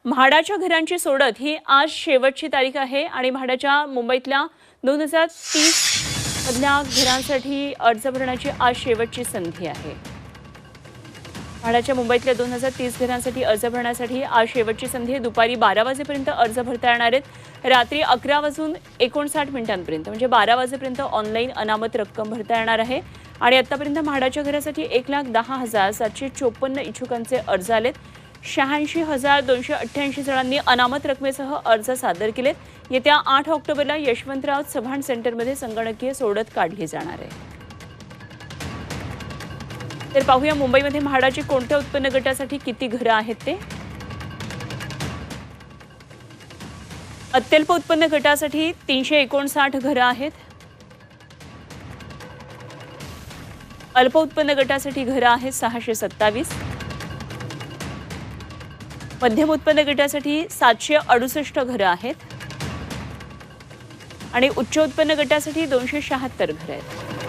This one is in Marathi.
म्हाडाच्या घरांची सोडत ही आज शेवटची तारीख आहे आणि म्हाडाच्या मुंबईतल्या 2030 मधल्या घरांसाठी अर्ज भरण्याची आज शेवटची संधी आहे। म्हाडाच्या मुंबईतल्या 2030 घरांसाठी अर्ज भरण्यासाठी आज शेवटची संधी आहे। दुपारी 12 वाजेपर्यंत अर्ज भरता येणार आहेत। रात्री 11:59 मिनिटांपर्यंत म्हणजे 12 वाजेपर्यंत ऑनलाईन अनामत रक्कम भरता येणार आहे आणि आतापर्यंत म्हाडाच्या घरासाठी 1,10,754 इच्छुकांचे अर्ज आलेत। 86,288 जणांनी अनामत रकमेसह अर्ज सादर केलेत। येत्या 8 ऑक्टोबरला यशवंतराव चव्हाण सेंटरमध्ये संगणकीय सोडत काढली जाणार आहे। तर पाहूया मुंबईमध्ये म्हाडाची कोणत्या उत्पन्न गटासाठी किती घरं आहेत ते। अत्यल्प उत्पन्न गटासाठी 359 घरं आहेत। अल्प उत्पन्न गटासाठी घरं आहेत 627। मध्यम उत्पन्न गटासाठी 768 घरं आहेत आणि उच्च उत्पन्न गटासाठी 276 घरं आहेत।